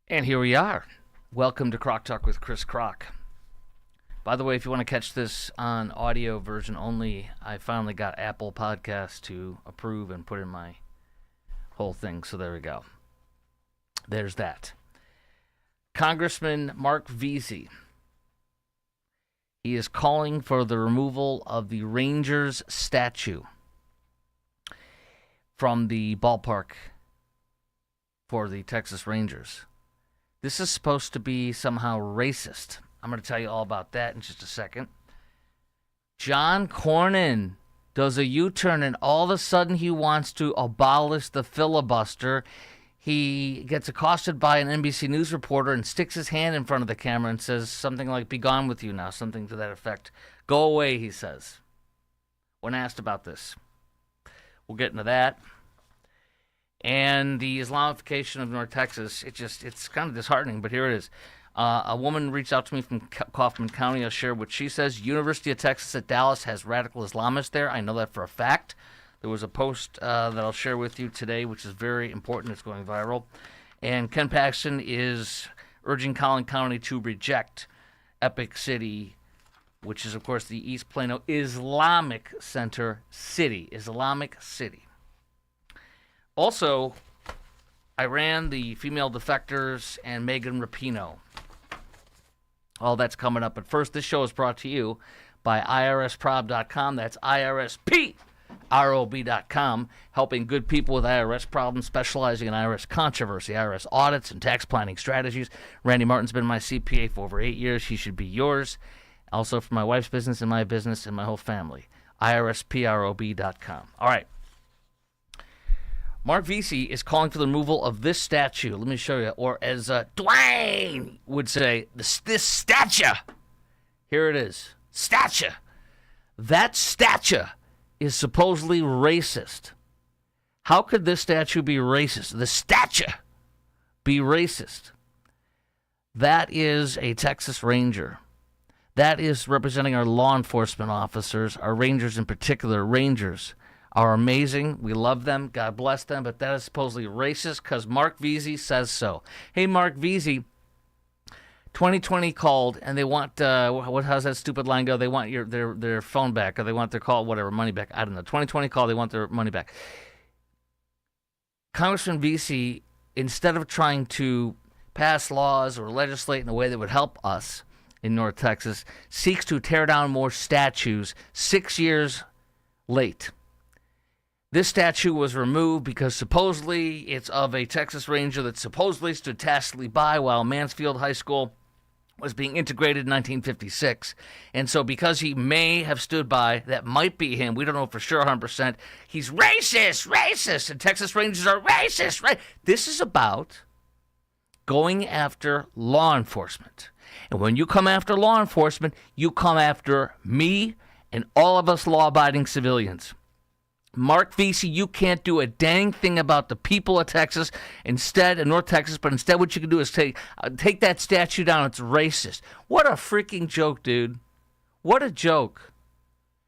And here we are. Welcome to Croc Talk with Chris Croc. By the way, if you want to catch this on audio version only, I finally got Apple Podcasts to approve and put in my whole thing. So there we go. There's that. Congressman Mark Veazey. He is calling for the removal of the Rangers statue from the ballpark for the Texas Rangers. This is supposed to be somehow racist. I'm going to tell you all about that in just a second. John Cornyn does a U-turn, and all of a sudden he wants to abolish the filibuster. He gets accosted by an NBC News reporter and sticks his hand in front of the camera and says something like, "Be gone with you now," something to that effect. "Go away," he says, when asked about this. We'll get into that. And the Islamification of North Texas, it's kind of disheartening, but here it is. A woman reached out to me from Kaufman County. I'll share what she says. University of Texas at Dallas has radical Islamists there. I know that for a fact. There was a post that I'll share with you today, which is very important. It's going viral. And Ken Paxton is urging Collin County to reject Epic City, which is, of course, the East Plano Islamic Center City. Islamic City. Also, Iran, the female defectors, and Megan Rapinoe. All that's coming up. But first, this show is brought to you by IRSprob.com. That's IRSPROB.com, helping good people with IRS problems, specializing in IRS controversy, IRS audits, and tax planning strategies. Randy Martin's been my CPA for over 8 years. He should be yours. Also for my wife's business and my business and my whole family. IRSPROB.com. All right. Mark Veazey is calling for the removal of this statue. Let me show you. Or as Dwayne would say, this statue. Here it is. Statue. That statue is supposedly racist. How could this statue be racist? The statue be racist. That is a Texas Ranger. That is representing our law enforcement officers, our Rangers in particular. Rangers are amazing. We love them. God bless them. But that is supposedly racist because Mark Veazey says so. Hey, Mark Veazey, 2020 called and they want, how's that stupid line go? They want their phone back, or they want their call, whatever, money back. I don't know. 2020 call, they want their money back. Congressman Veazey, instead of trying to pass laws or legislate in a way that would help us in North Texas, seeks to tear down more statues 6 years late. This statue was removed because supposedly it's of a Texas Ranger that supposedly stood tacitly by while Mansfield High School was being integrated in 1956. And so because he may have stood by, that might be him. We don't know for sure 100%. He's racist, and Texas Rangers are racist, right? This is about going after law enforcement. And when you come after law enforcement, you come after me and all of us law-abiding civilians. Mark Veazey, you can't do a dang thing about the people of Texas, North Texas, but instead what you can do is take that statue down. It's racist. What a freaking joke, dude. What a joke.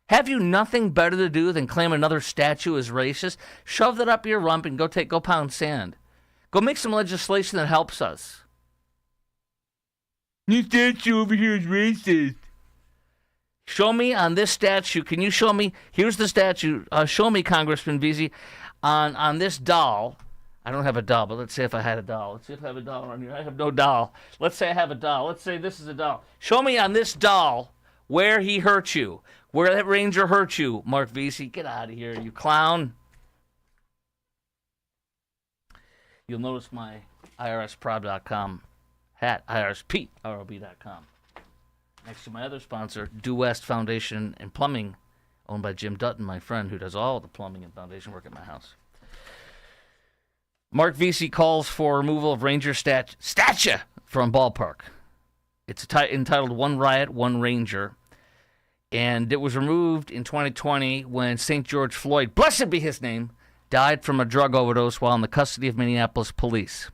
Have you nothing better to do than claim another statue is racist? Shove that up your rump and go pound sand. Go make some legislation that helps us. This statue over here is racist. Show me on this statue. Can you show me? Here's the statue. Show me, Congressman Veazey, on this doll. I don't have a doll, but let's say if I had a doll. Let's see if I have a doll around here. I have no doll. Let's say I have a doll. Let's say this is a doll. Show me on this doll where he hurt you, where that Ranger hurt you, Mark Veazey. Get out of here, you clown. You'll notice my IRSprob.com hat, IRSPROB.com. Next to my other sponsor, Due West Foundation and Plumbing, owned by Jim Dutton, my friend, who does all the plumbing and foundation work at my house. Mark Veazey calls for removal of Ranger statue from ballpark. It's entitled One Riot, One Ranger. And it was removed in 2020 when St. George Floyd, blessed be his name, died from a drug overdose while in the custody of Minneapolis police.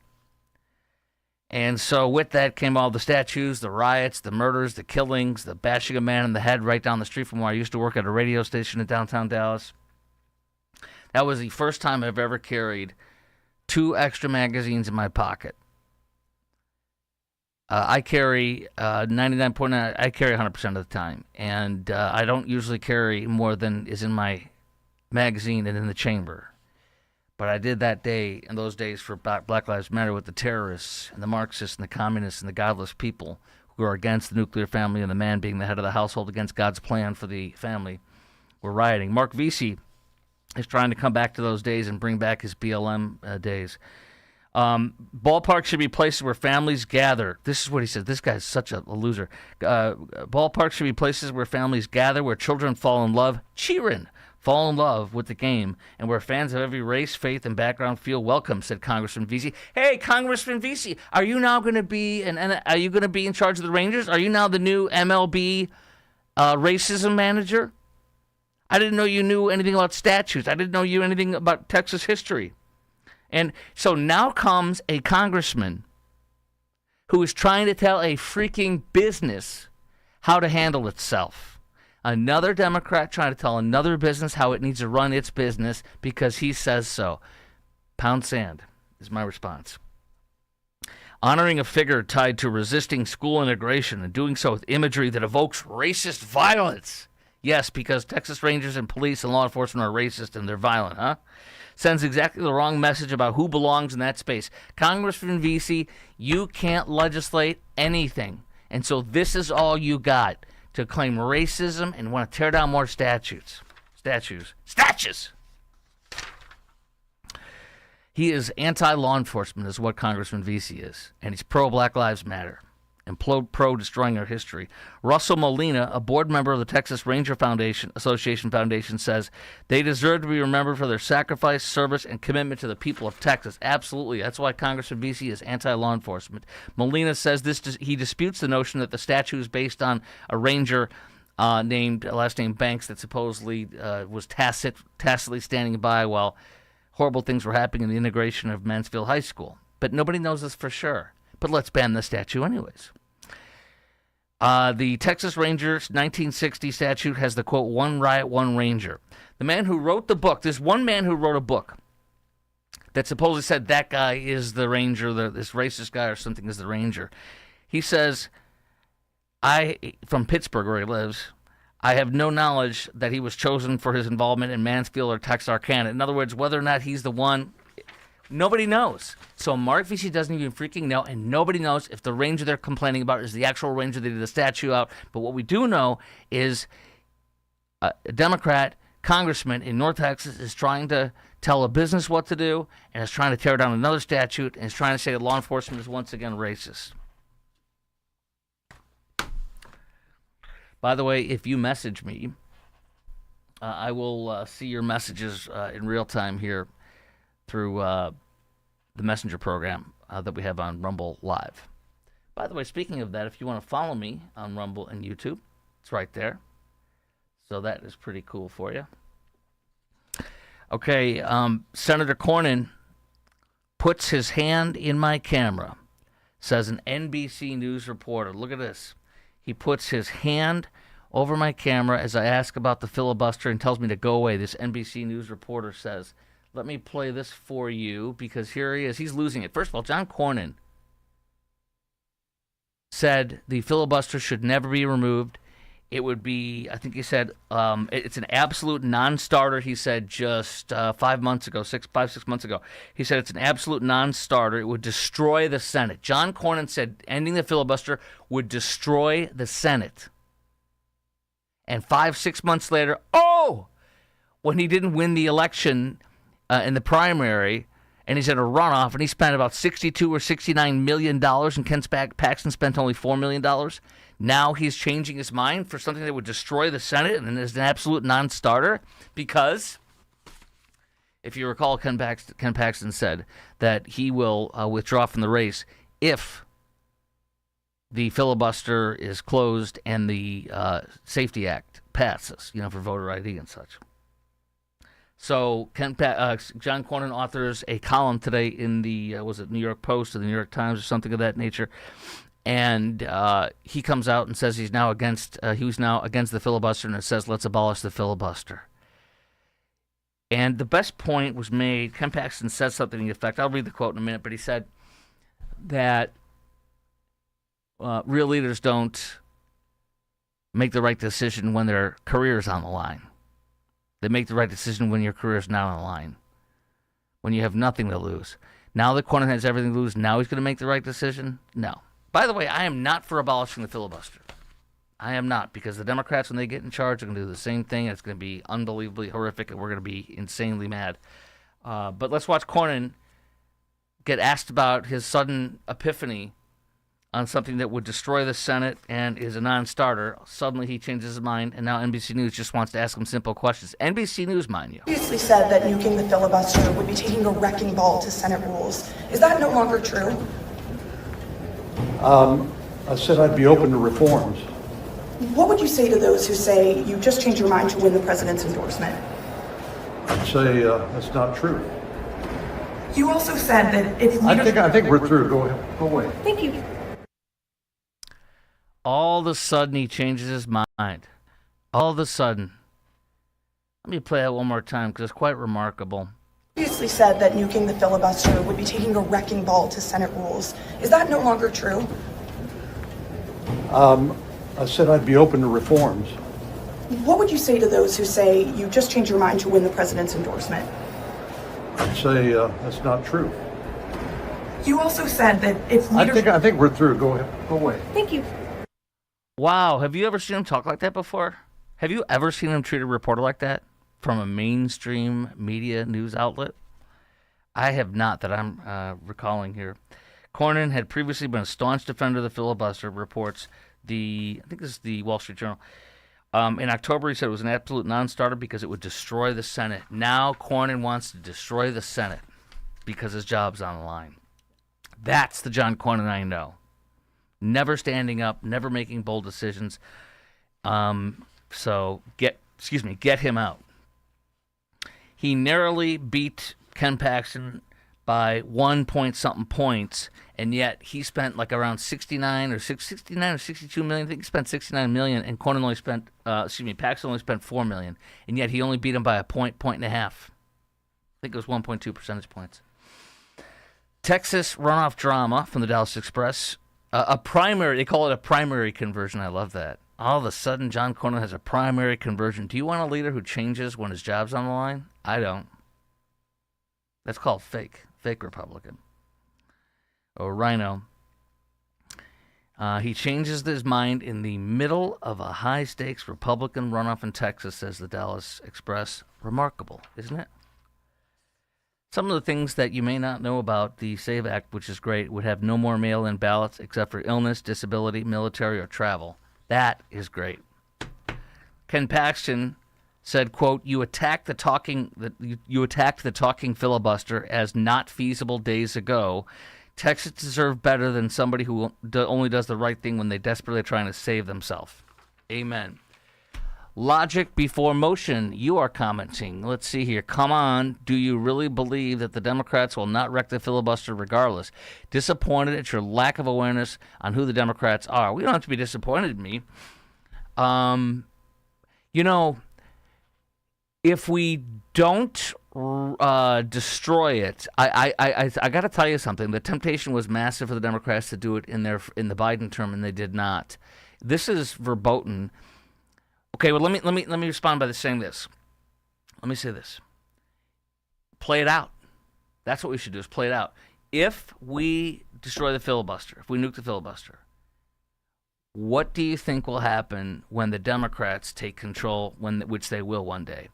And so with that came all the statues, the riots, the murders, the killings, the bashing a man in the head right down the street from where I used to work at a radio station in downtown Dallas. That was the first time I've ever carried 2 extra magazines in my pocket. I carry 99.9. I carry 100% of the time, and I don't usually carry more than is in my magazine and in the chamber. But I did that day and those days for Black Lives Matter with the terrorists and the Marxists and the communists and the godless people who are against the nuclear family and the man being the head of the household against God's plan for the family were rioting. Mark Vesey is trying to come back to those days and bring back his BLM days. Ballparks should be places where families gather. This is what he said. This guy's such a loser. Ballparks should be places where families gather, where children fall in love, fall in love with the game, and where fans of every race, faith, and background feel welcome, said Congressman Vesey. Hey, Congressman Vesey, are you now going to be are you going to be in charge of the Rangers? Are you now the new MLB racism manager? I didn't know you knew anything about statutes. I didn't know you anything about Texas history. And so now comes a congressman who is trying to tell a freaking business how to handle itself. Another Democrat trying to tell another business how it needs to run its business because he says so. Pound sand is my response. Honoring a figure tied to resisting school integration and doing so with imagery that evokes racist violence. Yes, because Texas Rangers and police and law enforcement are racist and they're violent, huh? Sends exactly the wrong message about who belongs in that space. Congressman Vesey, you can't legislate anything. And so this is all you got to claim racism and want to tear down more statues. He is anti-law enforcement is what Congressman Vesey is. And he's pro-Black Lives Matter and pro-destroying our history. Russell Molina, a board member of the Texas Ranger Association Foundation, says they deserve to be remembered for their sacrifice, service, and commitment to the people of Texas. Absolutely. That's why Congressman Vesey is anti-law enforcement. Molina says he disputes the notion that the statue is based on a ranger named last name Banks that supposedly was tacitly standing by while horrible things were happening in the integration of Mansfield High School. But nobody knows this for sure. But let's ban the statue anyways. The Texas Rangers 1960 statute has the quote, "One riot, one ranger." The man who wrote the book, there's one man who wrote a book that supposedly said that guy is the ranger, this racist guy or something is the ranger. He says, from Pittsburgh where he lives, I have no knowledge that he was chosen for his involvement in Mansfield or Texarkana. In other words, whether or not he's the one, nobody knows. So Mark Vesey doesn't even freaking know, and nobody knows if the ranger they're complaining about is the actual ranger that did the statue out. But what we do know is a Democrat congressman in North Texas is trying to tell a business what to do and is trying to tear down another statute and is trying to say that law enforcement is once again racist. By the way, if you message me, I will see your messages in real time here through the messenger program that we have on Rumble Live. By the way, speaking of that, if you want to follow me on Rumble and YouTube, it's right there. So that is pretty cool for you. Okay, Senator Cornyn puts his hand in my camera, says an NBC News reporter. Look at this. He puts his hand over my camera as I ask about the filibuster and tells me to go away. This NBC News reporter says, let me play this for you because here he is. He's losing it. First of all, John Cornyn said the filibuster should never be removed. It would be, I think he said, it's an absolute non-starter. He said just 5 months ago, 6 months ago. He said it's an absolute non-starter. It would destroy the Senate. John Cornyn said ending the filibuster would destroy the Senate. And 5-6 months later, when he didn't win the election in the primary, and he's at a runoff, and he spent about $62 or $69 million, and Ken Paxton spent only $4 million. Now he's changing his mind for something that would destroy the Senate and is an absolute non-starter because, if you recall, Ken Paxton said that he will withdraw from the race if the filibuster is closed and the Safety Act passes, for voter ID and such. So John Cornyn authors a column today in the, was it New York Post or the New York Times or something of that nature, and he comes out and says he was now against the filibuster, and it says, let's abolish the filibuster. And the best point was made, Ken Paxton said something to the effect, I'll read the quote in a minute, but he said that real leaders don't make the right decision when their career's on the line. They make the right decision when your career's not on the line, when you have nothing to lose. Now that Cornyn has everything to lose, now he's going to make the right decision? No. By the way, I am not for abolishing the filibuster. I am not, because the Democrats, when they get in charge, are going to do the same thing. It's going to be unbelievably horrific, and we're going to be insanely mad. But let's watch Cornyn get asked about his sudden epiphany on something that would destroy the Senate and is a non-starter. Suddenly he changes his mind, and now NBC News just wants to ask him simple questions. NBC News, mind you. Previously said that nuking the filibuster would be taking a wrecking ball to Senate rules. Is that no longer true? I said I'd be open to reforms. What would you say to those who say you just changed your mind to win the president's endorsement? I'd say that's not true. You also said that if I think we're through. Go ahead. Go away. Thank you. All of a sudden, he changes his mind. All of a sudden. Let me play that one more time because it's quite remarkable. Previously said that nuking the filibuster would be taking a wrecking ball to Senate rules. Is that no longer true? I said I'd be open to reforms. What would you say to those who say you just changed your mind to win the president's endorsement? I'd say that's not true. You also said that if I think we're through. Go ahead. Go away. Thank you. Wow, have you ever seen him talk like that before? Have you ever seen him treat a reporter like that from a mainstream media news outlet? I have not, that I'm recalling here. Cornyn had previously been a staunch defender of the filibuster, reports I think this is the Wall Street Journal. In October, he said it was an absolute non-starter because it would destroy the Senate. Now Cornyn wants to destroy the Senate because his job's on the line. That's the John Cornyn I know. Never standing up, never making bold decisions. So get him out. He narrowly beat Ken Paxton by 1 point something points, and yet he spent like around 69 or 62 million. I think he spent 69 million, and Paxton only spent $4 million, and yet he only beat him by a point and a half. I think it was 1.2 percentage points. Texas runoff drama from the Dallas Express. They call it a primary conversion. I love that. All of a sudden, John Cornyn has a primary conversion. Do you want a leader who changes when his job's on the line? I don't. That's called fake Republican. Or Rhino. He changes his mind in the middle of a high-stakes Republican runoff in Texas, says the Dallas Express. Remarkable, isn't it? Some of the things that you may not know about the SAVE Act, which is great, would have no more mail-in ballots except for illness, disability, military, or travel. That is great. Ken Paxton said, quote, you attacked the talking filibuster as not feasible days ago. Texas deserves better than somebody who only does the right thing when they desperately are trying to save themselves. Amen. Logic before motion, you are commenting. Let's see here. Come on. Do you really believe that the Democrats will not wreck the filibuster regardless? Disappointed at your lack of awareness on who the Democrats are. We don't have to be disappointed in me. If we don't destroy it, I got to tell you something. The temptation was massive for the Democrats to do it in the Biden term, and they did not. This is verboten. Okay, well, let me respond by saying this. Let me say this. Play it out. That's what we should do, is play it out. If we destroy the filibuster, if we nuke the filibuster, what do you think will happen when the Democrats take control, which they will one day?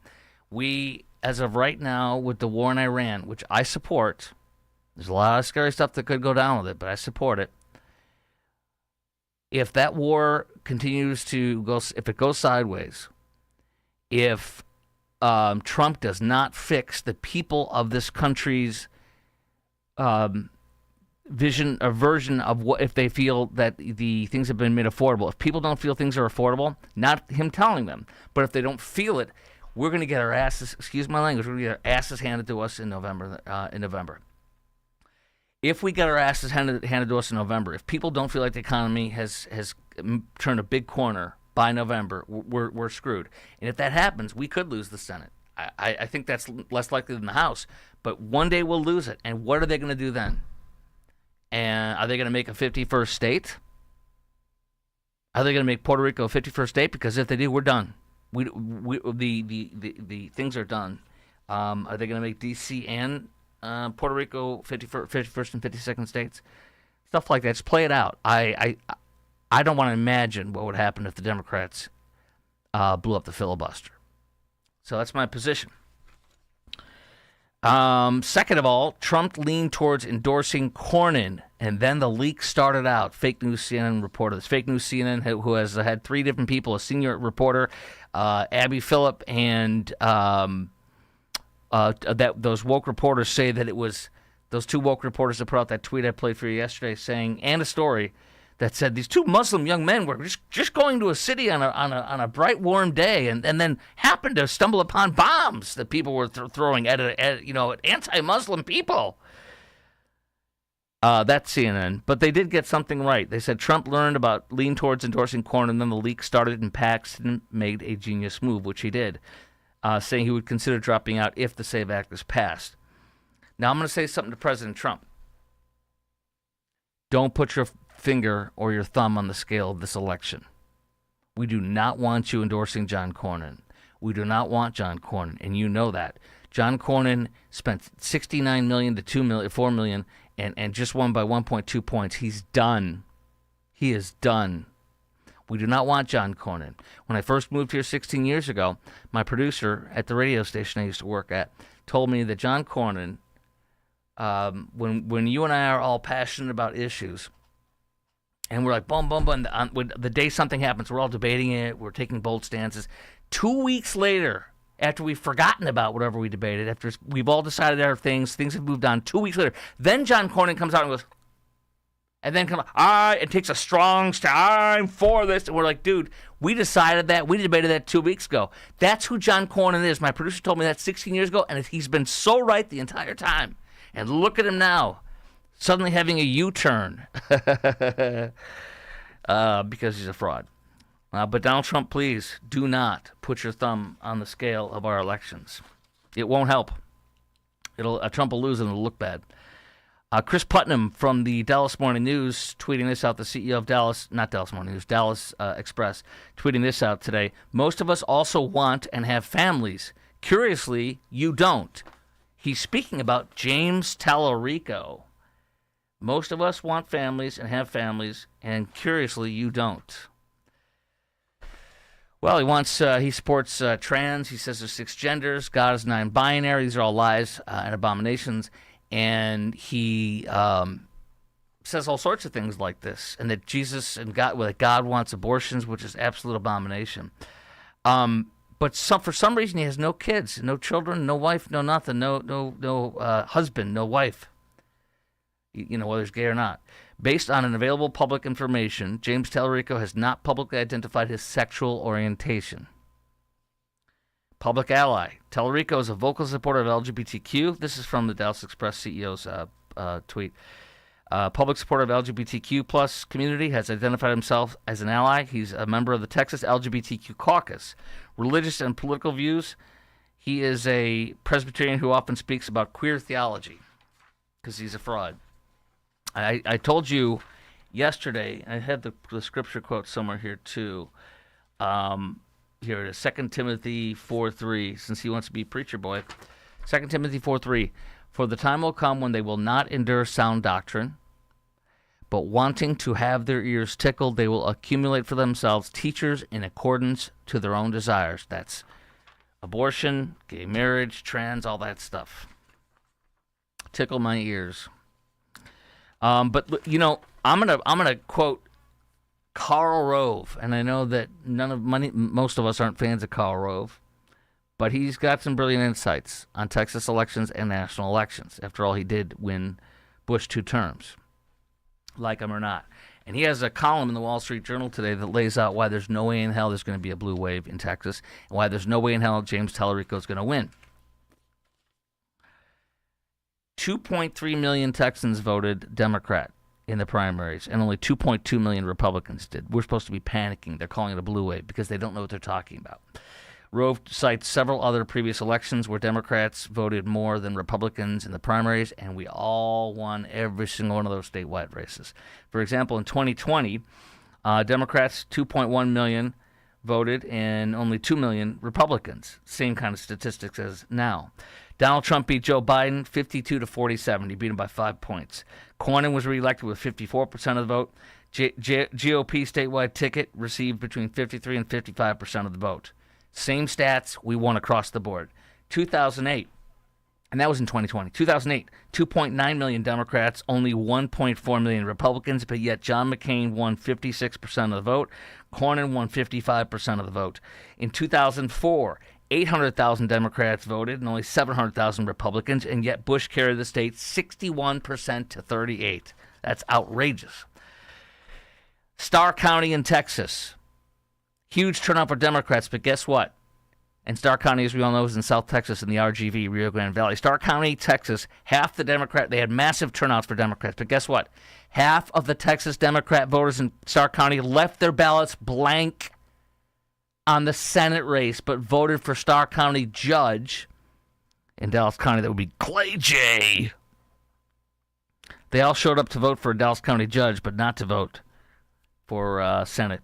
We, as of right now, with the war in Iran, which I support, there's a lot of scary stuff that could go down with it, but I support it. If that war continues to go, if it goes sideways, if Trump does not fix the people of this country's version of what, if they feel that the things have been made affordable, if people don't feel things are affordable, not him telling them, but if they don't feel it, we're going to get our asses, excuse my language, we're going to get our asses handed to us in November. If we get our asses handed to us in November, if people don't feel like the economy has turned a big corner by November, we're screwed. And if that happens, we could lose the Senate. I think that's less likely than the House. But one day we'll lose it. And what are they going to do then? And are they going to make a 51st state? Are they going to make Puerto Rico a 51st state? Because if they do, we're done. The things are done. Are they going to make D.C. and Puerto Rico 51st and 52nd states? Stuff like that. Just play it out. I don't want to imagine what would happen if the Democrats blew up the filibuster. So that's my position. Second of all, Trump leaned towards endorsing Cornyn, and then the leak started out. Fake news CNN reporter. This fake news CNN who has had three different people, a senior reporter, Abby Phillip, and those woke reporters say that it was those two woke reporters that put out that tweet I played for you yesterday saying, and a story that said these two Muslim young men were just going to a city on a bright, warm day, and then happened to stumble upon bombs that people were throwing at anti-Muslim people. That's CNN, but they did get something right. They said Trump leaned towards endorsing Cornyn, and then the leak started, and Paxton made a genius move, which he did, saying he would consider dropping out if the SAVE Act is passed. Now I'm going to say something to President Trump. Don't put your finger or your thumb on the scale of this election. We do not want you endorsing John Cornyn. We do not want John Cornyn, and you know that. John Cornyn spent $69 million to $4 million, and just won by 1.2 points. He's done. He is done. We do not want John Cornyn. When I first moved here 16 years ago, my producer at the radio station I used to work at told me that John Cornyn, when you and I are all passionate about issues, and we're like, boom, boom, boom. The day something happens, we're all debating it. We're taking bold stances. 2 weeks later, after we've forgotten about whatever we debated, after we've all decided our things have moved on, 2 weeks later, then John Cornyn comes out and goes, and then it takes a strong stand for this. And we're like, dude, we decided that. We debated that 2 weeks ago. That's who John Cornyn is. My producer told me that 16 years ago, and he's been so right the entire time. And look at him now. Suddenly having a U-turn because he's a fraud. But Donald Trump, please do not put your thumb on the scale of our elections. It won't help. Trump will lose and it'll look bad. Chris Putnam from the Dallas Morning News tweeting this out, the CEO of Dallas Express, tweeting this out today. Most of us also want and have families. Curiously, you don't. He's speaking about James Tallarico. Most of us want families and have families, and curiously, you don't. Well, he supports trans. He says there's 6 genders. God is non-binary. These are all lies and abominations. And he says all sorts of things like this, and that Jesus and God wants abortions, which is absolute abomination. But for some reason, he has no kids, no children, no wife, no nothing, no husband, no wife. Whether he's gay or not. Based on an available public information, James Tallarico has not publicly identified his sexual orientation. Public ally. Tallarico is a vocal supporter of LGBTQ. This is from the Dallas Express CEO's tweet. Public supporter of LGBTQ plus community, has identified himself as an ally. He's a member of the Texas LGBTQ caucus. Religious and political views. He is a Presbyterian who often speaks about queer theology because he's a fraud. I told you yesterday, I had the scripture quote somewhere here too. Here it is, 2 Timothy 4:3, since he wants to be preacher boy. 2 Timothy 4:3, for the time will come when they will not endure sound doctrine, but wanting to have their ears tickled, they will accumulate for themselves teachers in accordance to their own desires. That's abortion, gay marriage, trans, all that stuff. Tickle my ears. But I'm gonna quote Karl Rove, and I know that most of us aren't fans of Karl Rove, but he's got some brilliant insights on Texas elections and national elections. After all, he did win Bush 2 terms, like him or not. And he has a column in the Wall Street Journal today that lays out why there's no way in hell there's going to be a blue wave in Texas, and why there's no way in hell James Tallarico is going to win. 2.3 million Texans voted Democrat in the primaries, and only 2.2 million Republicans did. We're supposed to be panicking. They're calling it a blue wave because they don't know what they're talking about. Rove cites several other previous elections where Democrats voted more than Republicans in the primaries, and we all won every single one of those statewide races. For example, in 2020, Democrats, 2.1 million voted, and only 2 million Republicans. Same kind of statistics as now. Donald Trump beat Joe Biden 52 to 47. He beat him by 5 points. Cornyn was reelected with 54% of the vote. GOP statewide ticket received between 53 and 55% of the vote. Same stats. We won across the board. 2008, and that was in 2020. 2008, 2.9 million Democrats, only 1.4 million Republicans, but yet John McCain won 56% of the vote. Cornyn won 55% of the vote. In 2004, 800,000 Democrats voted and only 700,000 Republicans, and yet Bush carried the state 61% to 38. That's outrageous. Starr County in Texas, huge turnout for Democrats, but guess what? And Starr County, as we all know, is in South Texas in the RGV, Rio Grande Valley. Starr County, Texas, half the they had massive turnouts for Democrats, but guess what? Half of the Texas Democrat voters in Starr County left their ballots blank on the Senate race, but voted for Starr County judge. In Dallas County, that would be Clay J. They all showed up to vote for a Dallas County judge, but not to vote for Senate.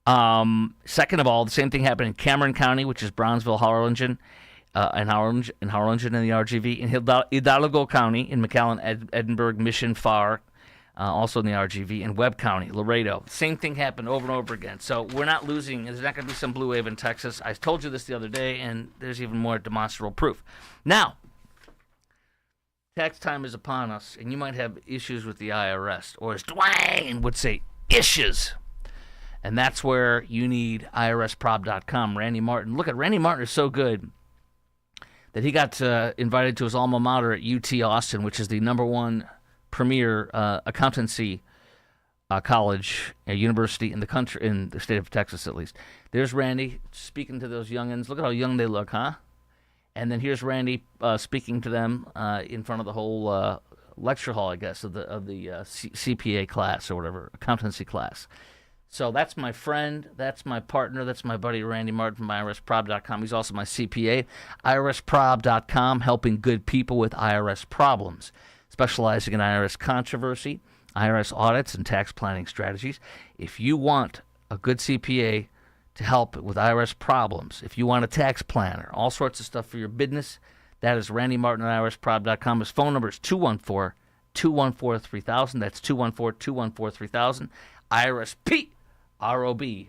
Second of all, the same thing happened in Cameron County, which is Brownsville, Harlingen, and Harlingen in the RGV, in Hidalgo County, in McAllen, Edinburgh, Mission, Farr, also in the RGV, and Webb County, Laredo. Same thing happened over and over again. So we're not losing. There's not going to be some blue wave in Texas. I told you this the other day, and there's even more demonstrable proof. Now, tax time is upon us, and you might have issues with the IRS, or as Dwayne would say, issues. And that's where you need IRSprob.com. Randy Martin. Look at Randy Martin is so good that he got invited to his alma mater at UT Austin, which is the number one premier accountancy college, university in the country, in the state of Texas at least. There's Randy speaking to those youngins. Look at how young they look, huh? And then here's Randy speaking to them in front of the whole lecture hall, I guess, of the CPA class or whatever, accountancy class. So that's my friend, that's my partner, that's my buddy Randy Martin from IRSprob.com. He's also my CPA. IRSprob.com, helping good people with IRS problems, specializing in IRS controversy, IRS audits, and tax planning strategies. If you want a good CPA to help with IRS problems, if you want a tax planner, all sorts of stuff for your business, that is Randy Martin at IRSprob.com. His phone number is 214-214-3000. That's 214-214-3000. IRSprob.com. IRSprob.com.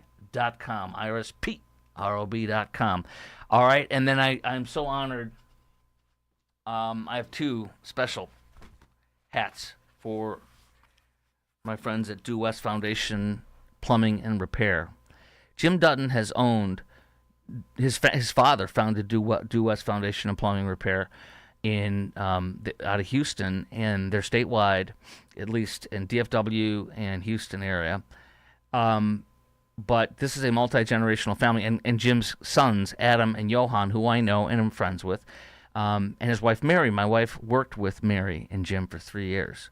All right, and then I'm so honored. I have two special hats for my friends at Due West Foundation Plumbing and Repair. Jim Dutton has owned, his father founded Due West Foundation and Plumbing Repair out of Houston, and they're statewide, at least in DFW and Houston area. But this is a multi-generational family, and Jim's sons, Adam and Johan, who I know and am friends with, and his wife, Mary. My wife worked with Mary and Jim for 3 years.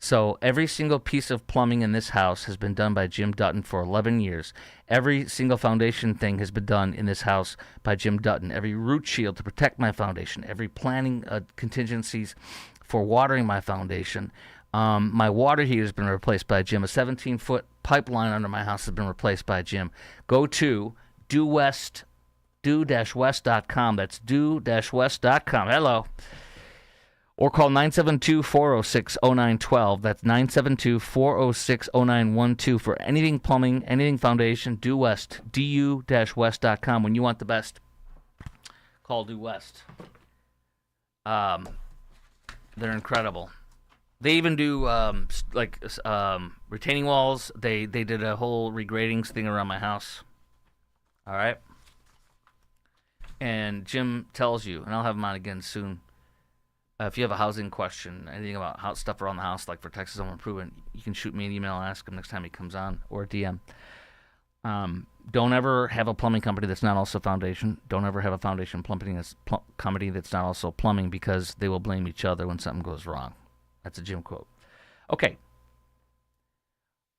So every single piece of plumbing in this house has been done by Jim Dutton for 11 years. Every single foundation thing has been done in this house by Jim Dutton. Every root shield to protect my foundation. Every planning contingencies for watering my foundation. My water heater has been replaced by Jim. A 17-foot pipeline under my house has been replaced by Jim. Go to do-west.com. That's do-west.com. Hello. Or call 972-406-0912. That's 972-406-0912 for anything plumbing, anything foundation. Due West, du-west.com. When you want the best, call Due West. They're incredible. They even do retaining walls. They did a whole regrading thing around my house. All right. And Jim tells you, and I'll have him on again soon. If you have a housing question, anything about stuff around the house, like for Texas Home Improvement, you can shoot me an email and ask him next time he comes on, or a DM. Don't ever have a plumbing company that's not also foundation. Don't ever have a foundation plumbing company that's not also plumbing, because they will blame each other when something goes wrong. That's a Jim quote. Okay.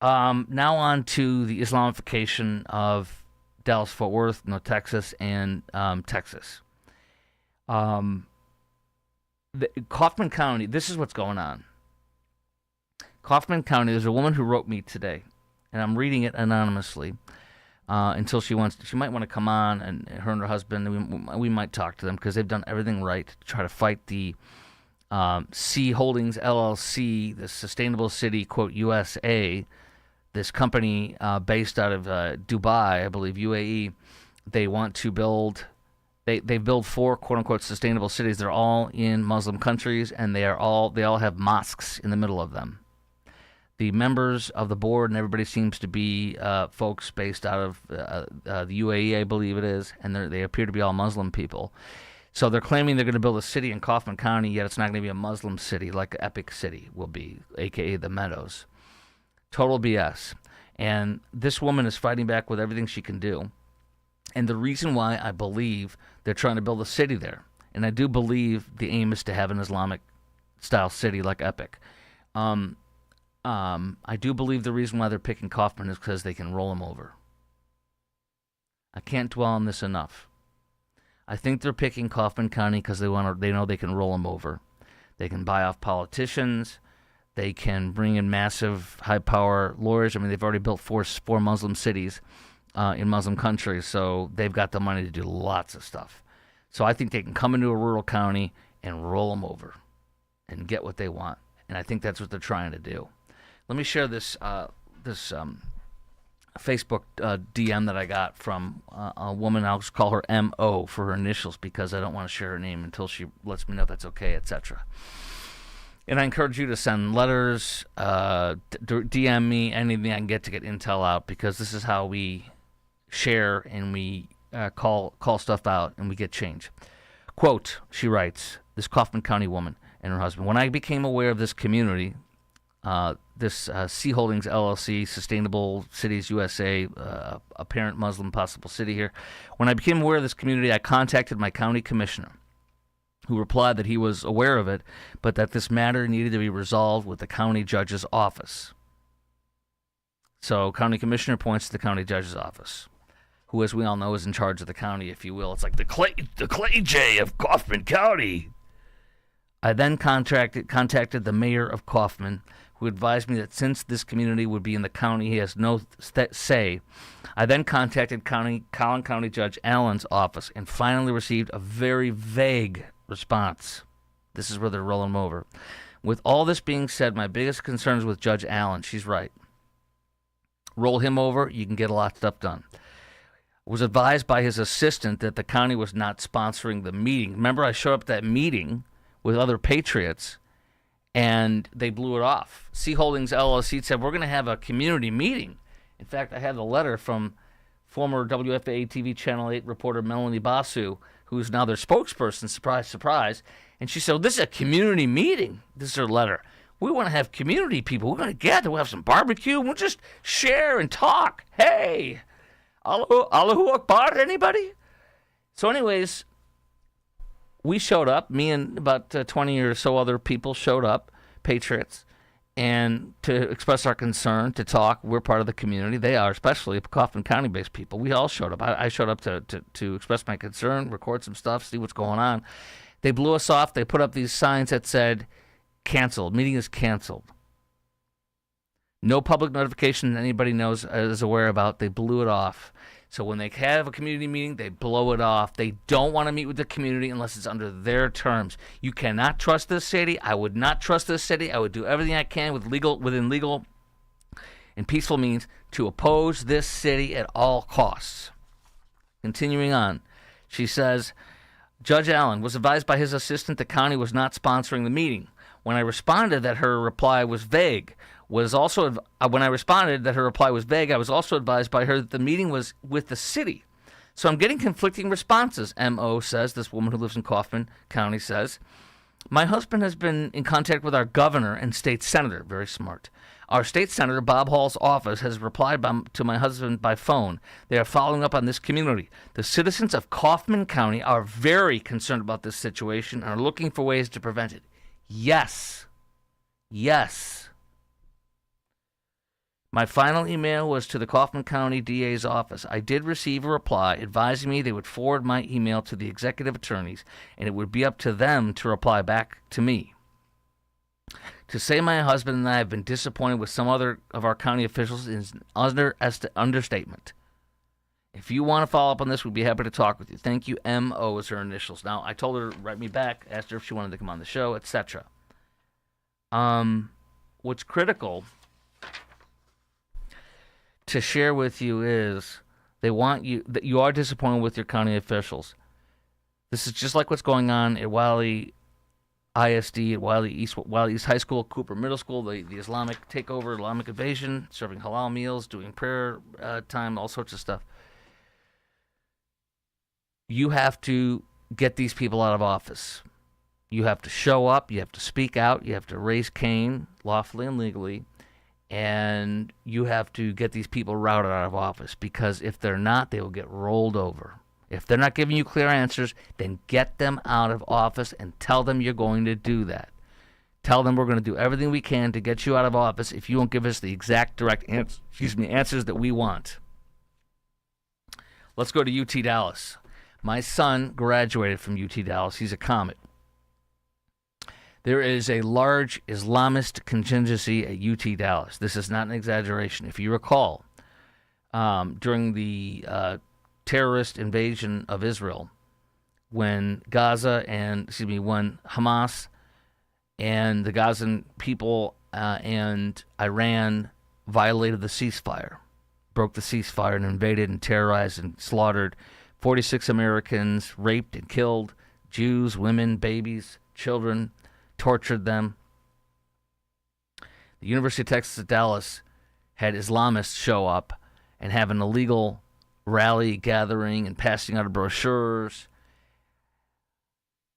Now on to the Islamification of Dallas-Fort Worth, Texas, and Texas. Kaufman County, this is what's going on. Kaufman County, there's a woman who wrote me today, and I'm reading it anonymously until she might want to come on, and her husband, we might talk to them because they've done everything right to try to fight the C Holdings LLC, the Sustainable City, quote, USA, this company based out of Dubai, I believe, UAE. They want to build, they build 4, quote unquote, sustainable cities. They're all in Muslim countries, and they all have mosques in the middle of them. The members of the board and everybody seems to be folks based out of the UAE, I believe it is, and they appear to be all Muslim people. So they're claiming they're going to build a city in Kaufman County, yet it's not going to be a Muslim city like Epic City will be, a.k.a. the Meadows. Total BS. And this woman is fighting back with everything she can do. And the reason why I believe they're trying to build a city there, and I do believe the aim is to have an Islamic-style city like Epic. I do believe the reason why they're picking Kaufman is because they can roll him over. I can't dwell on this enough. I think they're picking Kaufman County because they know they can roll him over. They can buy off politicians. They can bring in massive, high-power lawyers. I mean, they've already built four Muslim cities in Muslim countries, so they've got the money to do lots of stuff. So I think they can come into a rural county and roll them over and get what they want. And I think that's what they're trying to do. Let me share this Facebook DM that I got from a woman. I'll just call her M.O. for her initials because I don't want to share her name until she lets me know if that's okay, etc. And I encourage you to send letters, DM me, anything I can get to get intel out, because this is how we share and we call stuff out and we get change. Quote, she writes, this Kaufman County woman and her husband, when I became aware of this community, this C Holdings LLC, Sustainable Cities USA, apparent Muslim possible city here. When I became aware of this community, I contacted my county commissioner, who replied that he was aware of it, but that this matter needed to be resolved with the county judge's office. So county commissioner points to the county judge's office, who, as we all know, is in charge of the county, if you will. It's like the Clay J of Kaufman County. I then contacted the mayor of Kaufman, who advised me that since this community would be in the county, he has no say. I then contacted Collin County Judge Allen's office and finally received a very vague response. This is where they're rolling him over. With all this being said, my biggest concern is with Judge Allen. She's right. Roll him over, you can get a lot of stuff done. Was advised by his assistant that the county was not sponsoring the meeting. Remember, I showed up at that meeting with other patriots, and they blew it off. C Holdings LLC said, we're going to have a community meeting. In fact, I have the letter from former WFAA TV Channel 8 reporter Melanie Basu, who's now their spokesperson, surprise, surprise. And she said, well, this is a community meeting. This is her letter. We want to have community people. We're going to gather. We'll have some barbecue. We'll just share and talk. Hey, Allahu Akbar, anybody? So anyways, we showed up, me and about 20 or so other people showed up, patriots, and to express our concern, to talk. We're part of the community. They are, especially Kaufman County-based people. We all showed up. I showed up to express my concern, record some stuff, see what's going on. They blew us off. They put up these signs that said, canceled. Meeting is canceled. No public notification that anybody knows is aware about. They blew it off. So when they have a community meeting, they blow it off. They don't want to meet with the community unless it's under their terms. You cannot trust this city. I would not trust this city. I would do everything I can within legal and peaceful means to oppose this city at all costs. Continuing on, she says, Judge Allen was advised by his assistant the county was not sponsoring the meeting. When I responded that her reply was vague, I was also advised by her that the meeting was with the city. So I'm getting conflicting responses, M.O. says, this woman who lives in Kaufman County says. My husband has been in contact with our governor and state senator, very smart. Our state senator, Bob Hall's office, has replied to my husband by phone. They are following up on this community. The citizens of Kaufman County are very concerned about this situation and are looking for ways to prevent it. Yes. My final email was to the Kaufman County DA's office. I did receive a reply advising me they would forward my email to the executive attorneys, and it would be up to them to reply back to me. To say my husband and I have been disappointed with some other of our county officials is an understatement. If you want to follow up on this, we'd be happy to talk with you. Thank you. M.O. is her initials. Now, I told her to write me back, asked her if she wanted to come on the show, etc. What's critical to share with you is they want you, that you are disappointed with your county officials. This is just like what's going on at Wiley ISD, at Wiley East High School, Cooper Middle School, the Islamic takeover, Islamic invasion, serving halal meals, doing prayer time, all sorts of stuff. You have to get these people out of office. You have to show up, you have to speak out, you have to raise Cain lawfully and legally, and you have to get these people routed out of office, because if they're not, they will get rolled over. If they're not giving you clear answers, then get them out of office and tell them you're going to do that. Tell them we're going to do everything we can to get you out of office if you won't give us the exact direct answers that we want. Let's go to UT Dallas. My son graduated from UT Dallas. He's a comet. There is a large Islamist contingency at UT Dallas. This is not an exaggeration. If you recall, during the terrorist invasion of Israel, when when Hamas and the Gazan people and Iran violated the ceasefire, broke the ceasefire and invaded and terrorized and slaughtered 46 Americans, raped and killed Jews, women, babies, children, tortured them. The University of Texas at Dallas had Islamists show up and have an illegal rally gathering and passing out of brochures.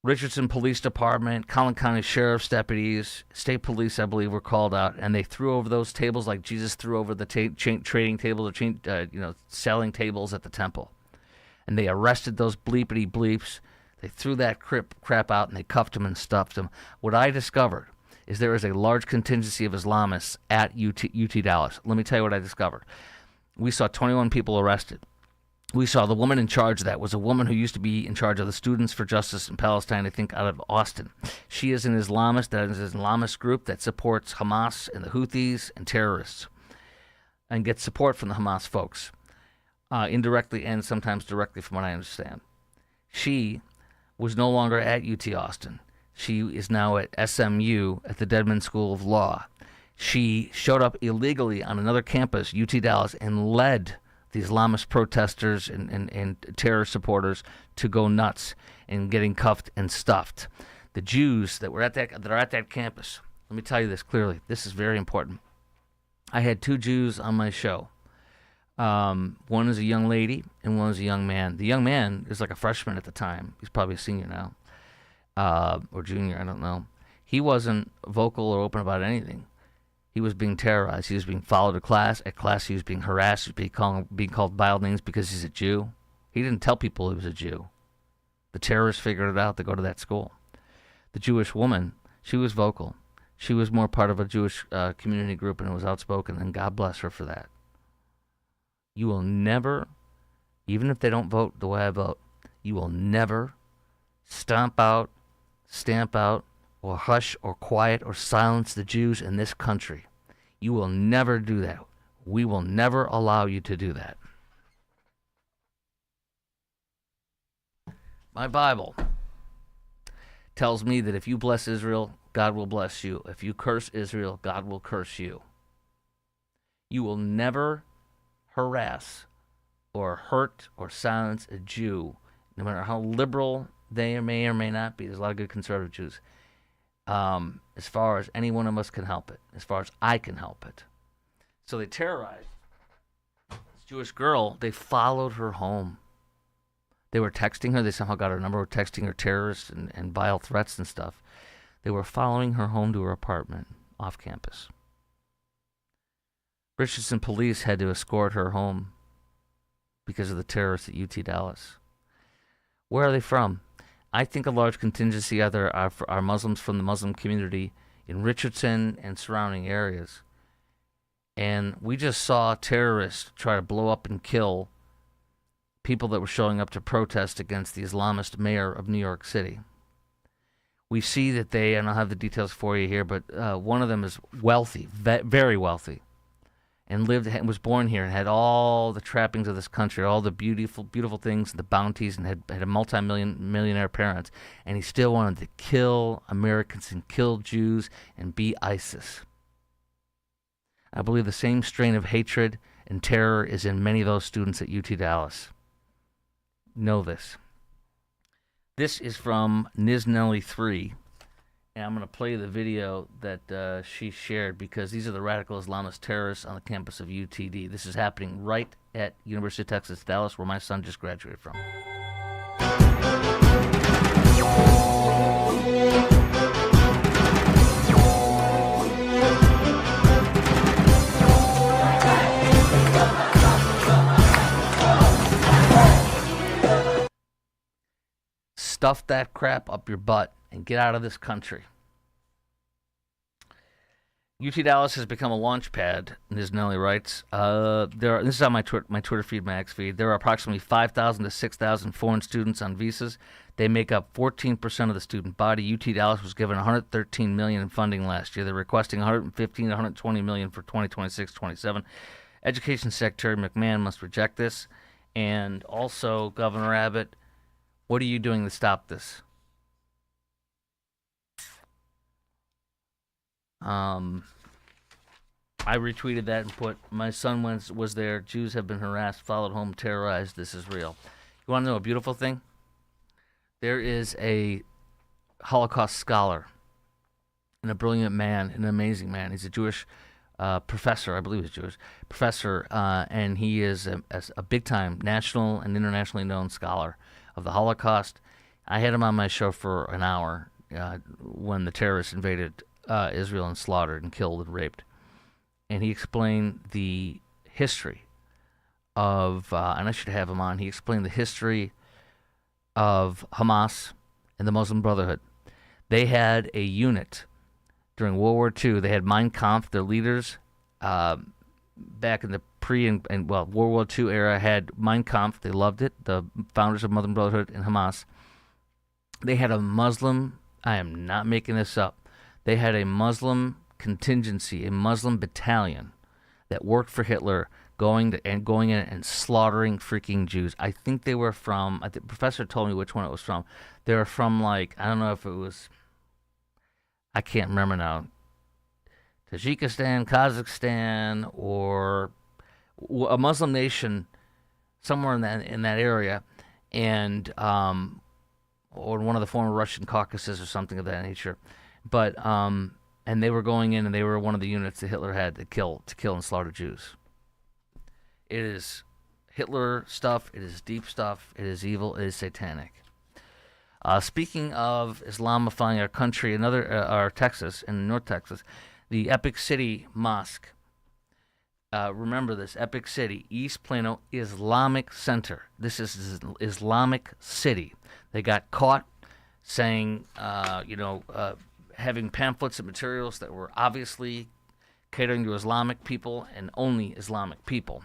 Richardson Police Department, Collin County Sheriff's deputies, state police, I believe, were called out, and they threw over those tables like Jesus threw over the trading tables or selling tables at the temple. And they arrested those bleepity bleeps. They threw that crap out, and they cuffed them and stuffed them. What I discovered is there is a large contingency of Islamists at UT Dallas. Let me tell you what I discovered. We saw 21 people arrested. We saw the woman in charge of that was a woman who used to be in charge of the Students for Justice in Palestine, I think, out of Austin. She is an Islamist. That is an Islamist group that supports Hamas and the Houthis and terrorists and gets support from the Hamas folks, indirectly and sometimes directly, from what I understand. She was no longer at UT Austin. She is now at SMU at the Dedman School of Law. She showed up illegally on another campus, UT Dallas, and led the Islamist protesters and terror supporters to go nuts and getting cuffed and stuffed. The Jews that are at that campus, let me tell you this clearly. This is very important. I had two Jews on my show. One is a young lady and one is a young man. The young man is like a freshman at the time. He's probably a senior now, or junior, I don't know. He wasn't vocal or open about anything. He was being terrorized. He was being followed to class. At class, he was being harassed. He was being called vile names because he's a Jew. He didn't tell people he was a Jew. The terrorists figured it out to go to that school. The Jewish woman, she was vocal. She was more part of a Jewish community group and was outspoken, and God bless her for that. You will never, even if they don't vote the way I vote, you will never stamp out, or hush or quiet or silence the Jews in this country. You will never do that. We will never allow you to do that. My Bible tells me that if you bless Israel, God will bless you. If you curse Israel, God will curse you. You will never harass or hurt or silence a Jew, no matter how liberal they may or may not be. There's a lot of good conservative Jews. As far as any one of us can help it, as far as I can help it. So they terrorized this Jewish girl. They followed her home. They were texting her. They somehow got her number, were texting her terrorists and vile threats and stuff. They were following her home to her apartment off campus. Richardson police had to escort her home because of the terrorists at UT Dallas. Where are they from? I think a large contingency either are Muslims from the Muslim community in Richardson and surrounding areas. And we just saw terrorists try to blow up and kill people that were showing up to protest against the Islamist mayor of New York City. we see that they, and I'll have the details for you here, but one of them is wealthy, very wealthy, and was born here and had all the trappings of this country, all the beautiful things, the bounties, and had a millionaire parents, and he still wanted to kill Americans and kill Jews and be ISIS. I believe the same strain of hatred and terror is in many of those students at UT Dallas. Know this. This is from Niz Nelly 3, and I'm going to play the video that she shared because these are the radical Islamist terrorists on the campus of UTD. This is happening right at University of Texas, Dallas, where my son just graduated from. Stuff that crap up your butt and get out of this country. UT Dallas has become a launch pad, Ms. Nelly writes. This is on my Twitter feed, my X feed. There are approximately 5,000 to 6,000 foreign students on visas. They make up 14% of the student body. UT Dallas was given $113 million in funding last year. They're requesting $115 to $120 million for 2026-27. Education Secretary McMahon must reject this. And also, Governor Abbott, what are you doing to stop this? I retweeted that and put, my son was there. Jews have been harassed, followed home, terrorized. This is real. You want to know a beautiful thing? There is a Holocaust scholar and a brilliant man, an amazing man. He's a Jewish professor, I believe he's Jewish, professor, and he is a big-time national and internationally known scholar of the Holocaust. I had him on my show for an hour when the terrorists invaded Israel and slaughtered and killed and raped. And he explained the history of, and I should have him on, he explained the history of Hamas and the Muslim Brotherhood. They had a unit during World War II. They had Mein Kampf, their leaders, back in the World War II era, had Mein Kampf. They loved it. The founders of Muslim Brotherhood and Hamas. They had a Muslim, I am not making this up, they had a Muslim contingency, a Muslim battalion that worked for Hitler, going in and slaughtering freaking Jews. I think they were from, the professor told me which one it was from. They were from, like, I don't know if it was, I can't remember now, Tajikistan, Kazakhstan, or a Muslim nation somewhere in that area, and or one of the former Russian Caucasus or something of that nature. But and they were going in, and they were one of the units that Hitler had to kill and slaughter Jews. It is Hitler stuff. It is deep stuff. It is evil. It is satanic. Speaking of Islamifying our country, our Texas, in North Texas, the Epic City Mosque. Remember this, Epic City, East Plano Islamic Center. This is Islamic City. They got caught saying, having pamphlets and materials that were obviously catering to Islamic people and only Islamic people.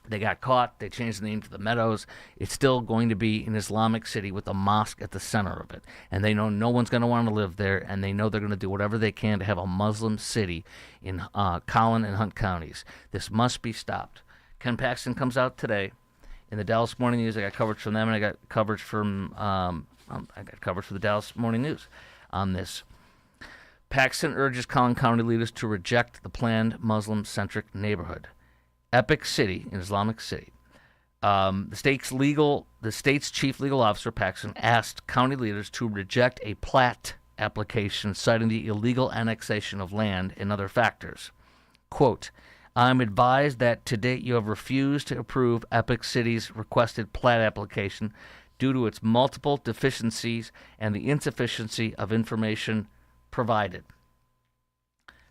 They got caught. They changed the name to the Meadows. It's still going to be an Islamic city with a mosque at the center of it. And they know no one's going to want to live there, and they know they're going to do whatever they can to have a Muslim city in Collin and Hunt counties. This must be stopped. Ken Paxton comes out today in the Dallas Morning News. I got coverage from them, and I got coverage from the Dallas Morning News on this. Paxton urges Collin County leaders to reject the planned Muslim-centric neighborhood. Epic City, an Islamic city. The state's chief legal officer, Paxton, asked county leaders to reject a plat application citing the illegal annexation of land and other factors. Quote, I'm advised that to date you have refused to approve Epic City's requested plat application due to its multiple deficiencies and the insufficiency of information provided.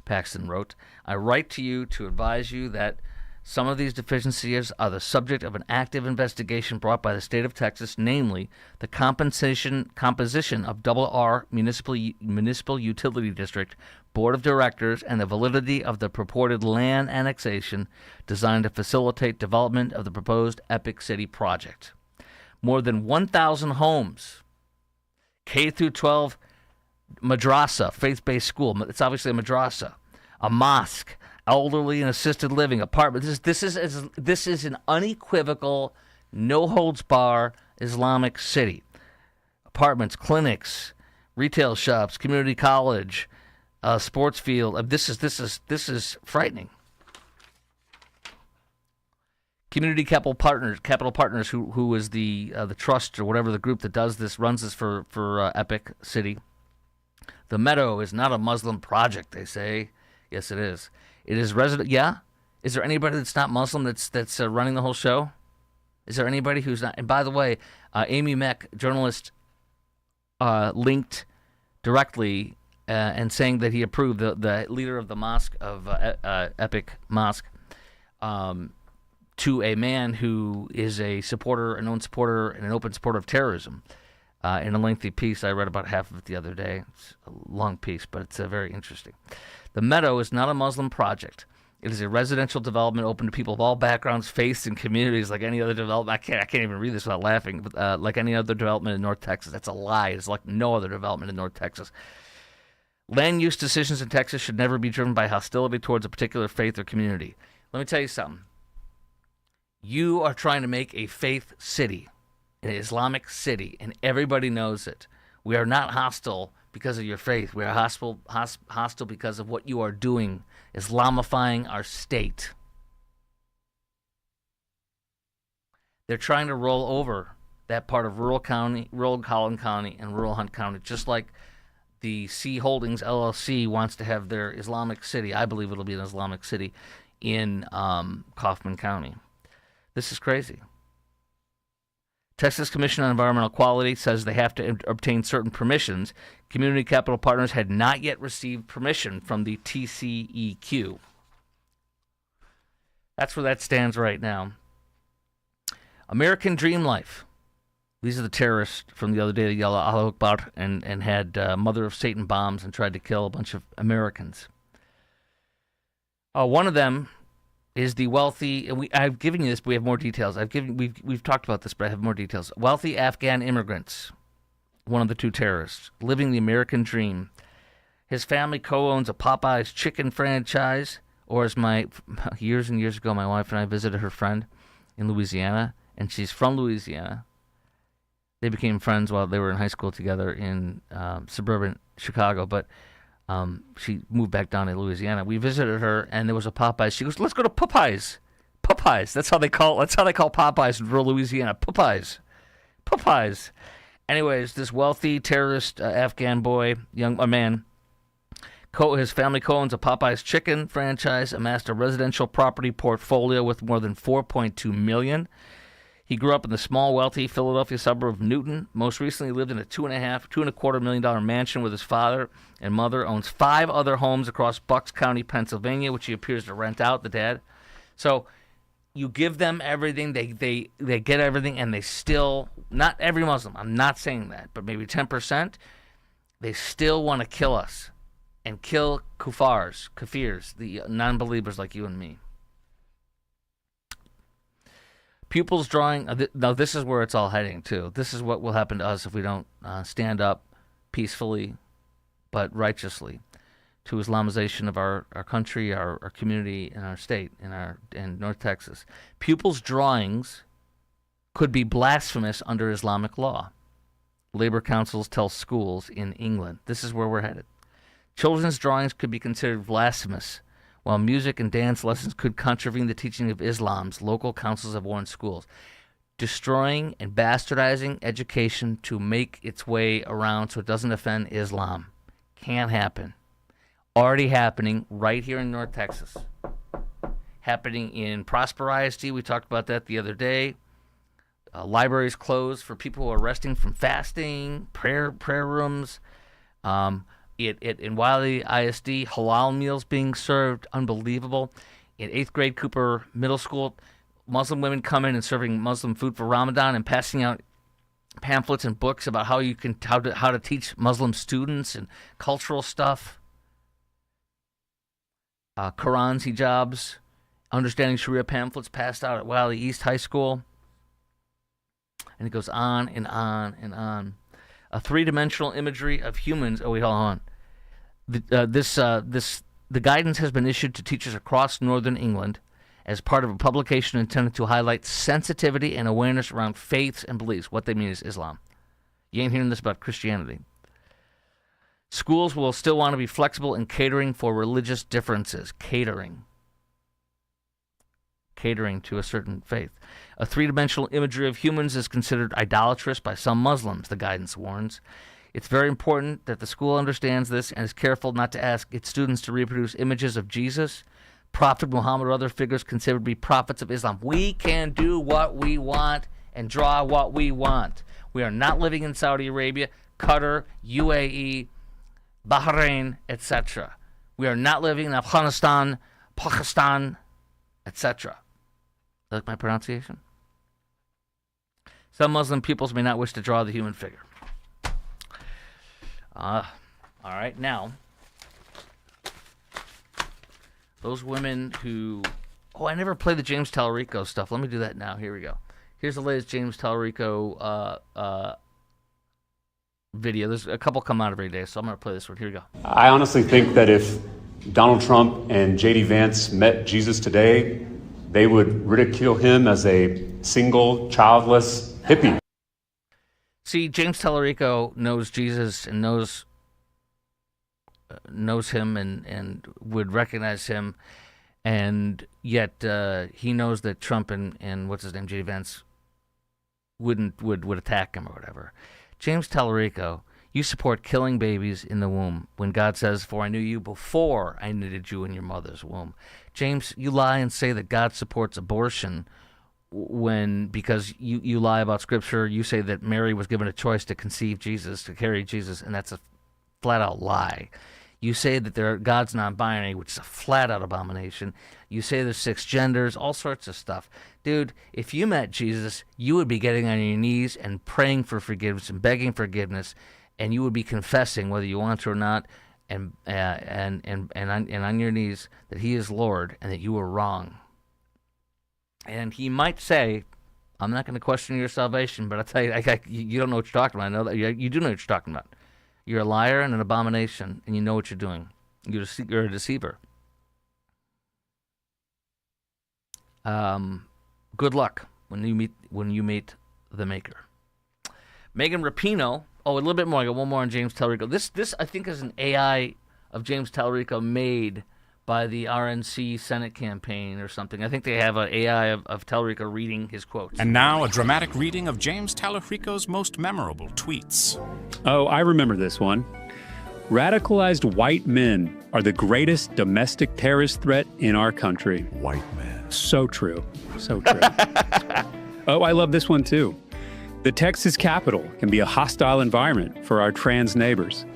Paxton wrote, I write to you to advise you that some of these deficiencies are the subject of an active investigation brought by the state of Texas, namely the composition of R Municipal Utility District Board of Directors and the validity of the purported land annexation designed to facilitate development of the proposed Epic City project. More than 1,000 homes, K through 12 madrasa, faith-based school. It's obviously a madrasa, a mosque, elderly and assisted living, apartment. This is an unequivocal, no holds bar Islamic city. Apartments, clinics, retail shops, community college, sports field. This is frightening. Community Capital Partners, who is the trust or whatever the group that runs this for Epic City. The Meadow is not a Muslim project, they say. Yes, it is. It is resident. Yeah. Is there anybody that's not Muslim that's running the whole show? Is there anybody who's not? And by the way, Amy Meck, journalist, linked directly and saying that he approved the leader of the mosque of Epic Mosque. To a man who is a known supporter, and an open supporter of terrorism. In a lengthy piece, I read about half of it the other day. It's a long piece, but it's very interesting. The Meadow is not a Muslim project. It is a residential development open to people of all backgrounds, faiths, and communities like any other development. I can't even read this without laughing. But, like any other development in North Texas. That's a lie. It's like no other development in North Texas. Land use decisions in Texas should never be driven by hostility towards a particular faith or community. Let me tell you something. You are trying to make a faith city, an Islamic city, and everybody knows it. We are not hostile because of your faith. We are hostile because of what you are doing, Islamifying our state. They're trying to roll over that part of rural Collin County, and rural Hunt County, just like the C Holdings LLC wants to have their Islamic city. I believe it'll be an Islamic city in Kaufman County. This is crazy. Texas Commission on Environmental Quality says they have to obtain certain permissions. Community Capital Partners had not yet received permission from the TCEQ. That's where that stands right now. American Dream Life. These are the terrorists from the other day that yelled Allahu Akbar and had Mother of Satan bombs and tried to kill a bunch of Americans. One of them is the wealthy, and I've given you this, but we have more details. We've talked about this, but I have more details. Wealthy Afghan immigrants, one of the two terrorists, living the American dream. His family co-owns a Popeyes chicken franchise, or as years and years ago, my wife and I visited her friend in Louisiana, and she's from Louisiana. They became friends while they were in high school together in suburban Chicago, but she moved back down to Louisiana. We visited her, and there was a Popeyes. She goes, "Let's go to Popeyes." Popeyes. That's how they call Popeyes in rural Louisiana. Popeyes. Anyways, this wealthy terrorist Afghan boy, man, his family co-owns a Popeyes chicken franchise, amassed a residential property portfolio with more than $4.2 million. He grew up in the small, wealthy Philadelphia suburb of Newton. Most recently lived in a $2.25 million mansion with his father and mother. Owns 5 other homes across Bucks County, Pennsylvania, which he appears to rent out, the dad. So you give them everything, they get everything, and they still, not every Muslim, I'm not saying that, but maybe 10%, they still want to kill us and kill kafirs, the non-believers like you and me. Pupils drawing, now this is where it's all heading to. This is what will happen to us if we don't stand up peacefully but righteously to Islamization of our country, our community, and our state, in North Texas. Pupils' drawings could be blasphemous under Islamic law. Labor councils tell schools in England. This is where we're headed. Children's drawings could be considered blasphemous, while music and dance lessons could contravene the teaching of Islam's local councils have warned schools. Destroying and bastardizing education to make its way around so it doesn't offend Islam. Can't happen. Already happening right here in North Texas. Happening in Prosper ISD. We talked about that the other day. Libraries closed for people who are resting from fasting. Prayer rooms. In Wiley ISD, halal meals being served, unbelievable. In 8th grade Cooper Middle School, Muslim women come in and serving Muslim food for Ramadan and passing out pamphlets and books about how to teach Muslim students and cultural stuff. Qurans, hijabs, understanding Sharia pamphlets passed out at Wiley East High School. And it goes on and on and on. a three-dimensional imagery of humans. Oh, wait, hold on. The guidance has been issued to teachers across northern England as part of a publication intended to highlight sensitivity and awareness around faiths and beliefs. What they mean is Islam. You ain't hearing this about Christianity. Schools will still want to be flexible in catering for religious differences. Catering to a certain faith. A three-dimensional imagery of humans is considered idolatrous by some Muslims, the guidance warns. It's very important that the school understands this and is careful not to ask its students to reproduce images of Jesus, Prophet Muhammad, or other figures considered to be prophets of Islam. We can do what we want and draw what we want. We are not living in Saudi Arabia, Qatar, UAE, Bahrain, etc. We are not living in Afghanistan, Pakistan, etc. Like my pronunciation? Some Muslim peoples may not wish to draw the human figure. All right, now, those women who... Oh, I never played the James Tallarico stuff. Let me do that now. Here we go. Here's the latest James Tallarico video. There's a couple come out every day, so I'm going to play this one. Here we go. I honestly think that if Donald Trump and J.D. Vance met Jesus today, they would ridicule him as a single, childless hippie. See, James Tallarico knows Jesus and knows him and would recognize him, and yet he knows that Trump and what's his name, J.D. Vance, would attack him or whatever. James Tallarico, you support killing babies in the womb when God says, "For I knew you before I knitted you in your mother's womb." James, you lie and say that God supports abortion because you lie about Scripture. You say that Mary was given a choice to conceive Jesus, to carry Jesus, and that's a flat-out lie. You say that God's non-binary, which is a flat-out abomination. You say there's 6 genders, all sorts of stuff. Dude, if you met Jesus, you would be getting on your knees and praying for forgiveness and begging forgiveness, and you would be confessing, whether you want to or not, and on your knees that He is Lord and that you were wrong. And He might say, "I'm not going to question your salvation," but I tell you, you don't know what you're talking about. I know that you do know what you're talking about. You're a liar and an abomination, and you know what you're doing. You're a deceiver. Good luck when you meet the Maker. Megan Rapinoe. Oh, a little bit more. I got one more on James Tallarico. This I think is an AI of James Tallarico made by the RNC Senate campaign or something. I think they have an AI of Tallarico reading his quotes. And now a dramatic reading of James Tallarico's most memorable tweets. Oh, I remember this one. Radicalized white men are the greatest domestic terrorist threat in our country. White men. So true. So true. Oh, I love this one too. The Texas Capitol can be a hostile environment for our trans neighbors.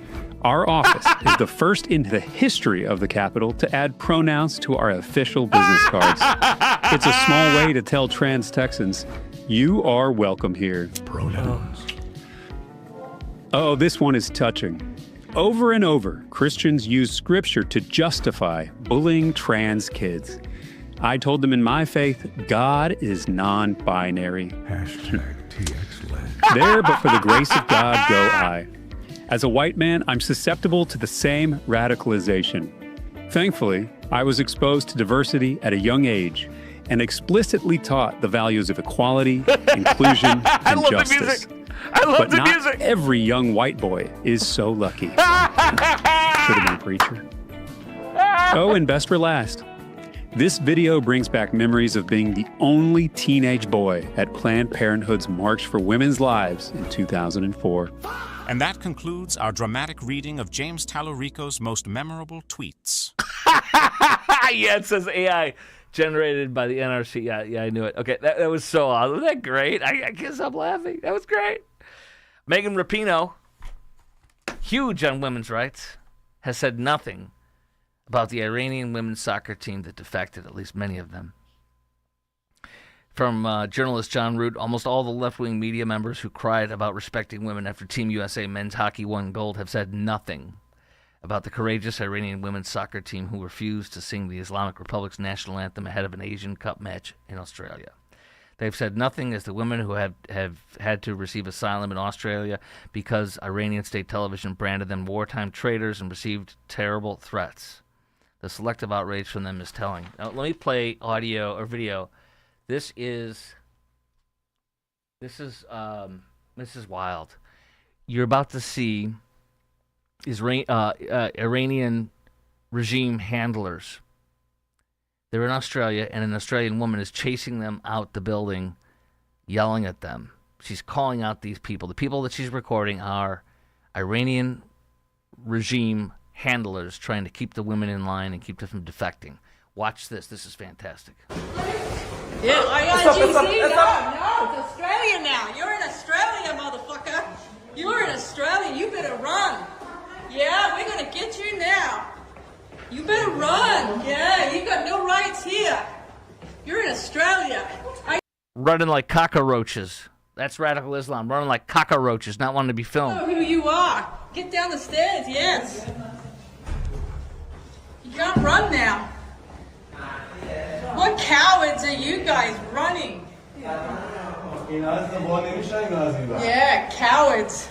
Our office is the first in the history of the Capitol to add pronouns to our official business cards. It's a small way to tell trans Texans, you are welcome here. Pronouns. Oh, this one is touching. Over and over, Christians use Scripture to justify bullying trans kids. I told them in my faith, God is non-binary. #TXLed. There, but for the grace of God, go I. As a white man, I'm susceptible to the same radicalization. Thankfully, I was exposed to diversity at a young age and explicitly taught the values of equality, inclusion, and justice. I love But the not music. every young white boy is so lucky. Should have been a preacher. Oh, and best for last. This video brings back memories of being the only teenage boy at Planned Parenthood's March for Women's Lives in 2004. And that concludes our dramatic reading of James Tallarico's most memorable tweets. Yeah, it says AI generated by the NRC. Yeah, I knew it. Okay, that was so awesome. Wasn't that great? I can't stop laughing. That was great. Megan Rapinoe, huge on women's rights, has said nothing about the Iranian women's soccer team that defected, at least many of them. From journalist John Root, almost all the left-wing media members who cried about respecting women after Team USA men's hockey won gold have said nothing about the courageous Iranian women's soccer team who refused to sing the Islamic Republic's national anthem ahead of an Asian Cup match in Australia. They've said nothing as the women who have had to receive asylum in Australia because Iranian state television branded them wartime traitors and received terrible threats. The selective outrage from them is telling. Now, let me play audio or video. This is wild. You're about to see Iranian regime handlers. They're in Australia, and an Australian woman is chasing them out the building, yelling at them. She's calling out these people. The people that she's recording are Iranian regime handlers trying to keep the women in line and keep them from defecting. Watch this. This is fantastic. Yeah, IRGC? No, it's Australia now. You're in Australia, motherfucker. You're in Australia. You better run. Yeah, we're going to get you now. You better run. Yeah, you got no rights here. You're in Australia. Running like cockroaches. That's radical Islam. Running like cockroaches, not wanting to be I filmed. know who you are. Get down the stairs, yes. You can't run now. What cowards are you guys running? Yeah, cowards.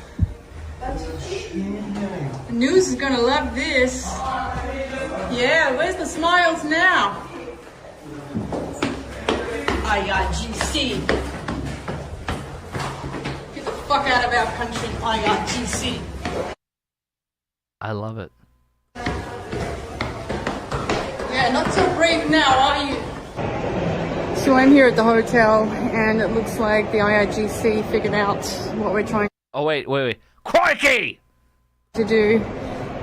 The news is gonna love this. Yeah, where's the smiles now? IRGC. Get the fuck out of our country, IRGC. I love it. Yeah, not so brave now, are you? So I'm here at the hotel, and it looks like the IRGC figured out what we're trying Oh, wait. Crikey! to do.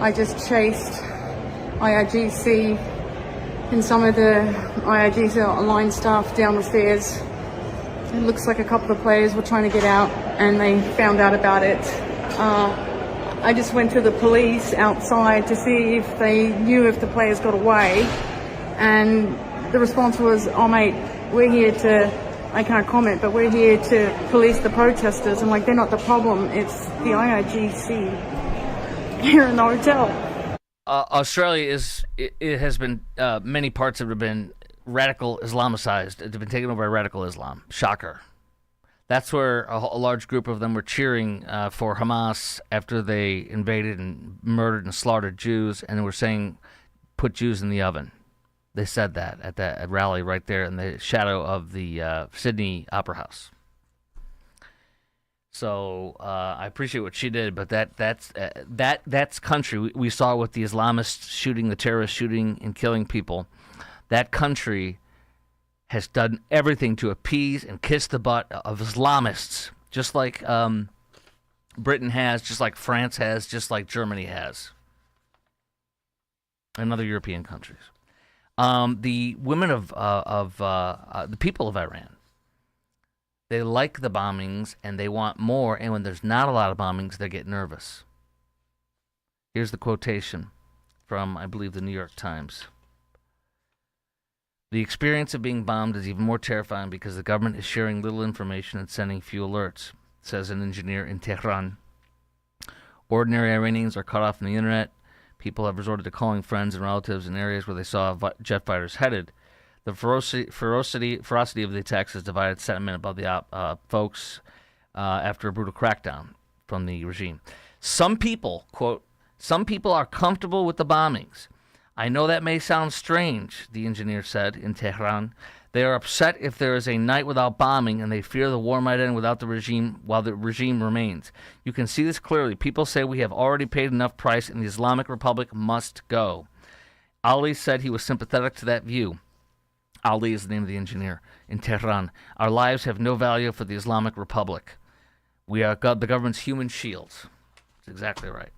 I just chased IRGC and some of the IRGC aligned staff down the stairs. It looks like a couple of players were trying to get out, and they found out about it. I just went to the police outside to see if they knew if the players got away, and the response was, "Oh mate, we're here to," I can't comment, but we're here to police the protesters. I'm like, they're not the problem, it's the IRGC here in the hotel. Australia it has been, many parts of it have been radical Islamicized. It's been taken over by radical Islam. Shocker. That's where a large group of them were cheering for Hamas after they invaded and murdered and slaughtered Jews, and they were saying, put Jews in the oven. They said that at that rally right there in the shadow of the Sydney Opera House. So I appreciate what she did, but that's country. We saw with the Islamists shooting, the terrorists shooting and killing people. That country has done everything to appease and kiss the butt of Islamists, just like Britain has, just like France has, just like Germany has, and other European countries. The women of the people of Iran, they like the bombings and they want more, and when there's not a lot of bombings, they get nervous. Here's the quotation from, I believe, the New York Times. The experience of being bombed is even more terrifying because the government is sharing little information and sending few alerts, says an engineer in Tehran. Ordinary Iranians are cut off from the internet. People have resorted to calling friends and relatives in areas where they saw jet fighters headed. The ferocity of the attacks has divided sentiment about the folks after a brutal crackdown from the regime. Some people, quote, some people are comfortable with the bombings. I know that may sound strange, the engineer said in Tehran. They are upset if there is a night without bombing, and they fear the war might end without the regime while the regime remains. You can see this clearly. People say we have already paid enough price and the Islamic Republic must go. Ali said he was sympathetic to that view. Ali is the name of the engineer in Tehran. Our lives have no value for the Islamic Republic. We are the government's human shields. That's exactly right.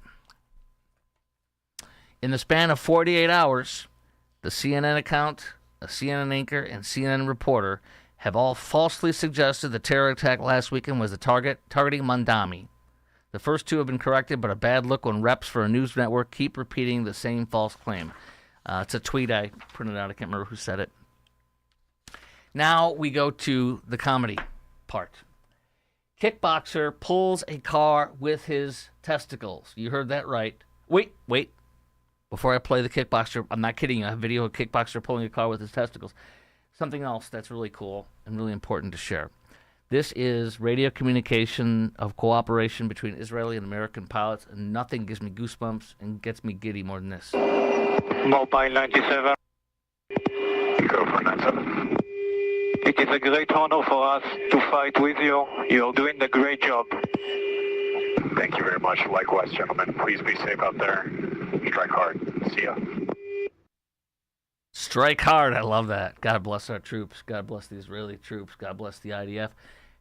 In the span of 48 hours, the CNN account, a CNN anchor, and CNN reporter have all falsely suggested the terror attack last weekend was targeting Mandami. The first two have been corrected, but a bad look when reps for a news network keep repeating the same false claim. It's a tweet I printed out. I can't remember who said it. Now we go to the comedy part. Kickboxer pulls a car with his testicles. You heard that right. Wait. Before I play the kickboxer, I'm not kidding you. I have a video of a kickboxer pulling a car with his testicles. something else that's really cool and really important to share. This is radio communication of cooperation between Israeli and American pilots, and nothing gives me goosebumps and gets me giddy more than this. Mobile 97. Kaufman 97. It is a great honor for us to fight with you. You're doing a great job. Thank you very much. Likewise, gentlemen. Please be safe out there. Strike hard. See ya. Strike hard. I love that. God bless our troops. God bless the Israeli troops. God bless the IDF.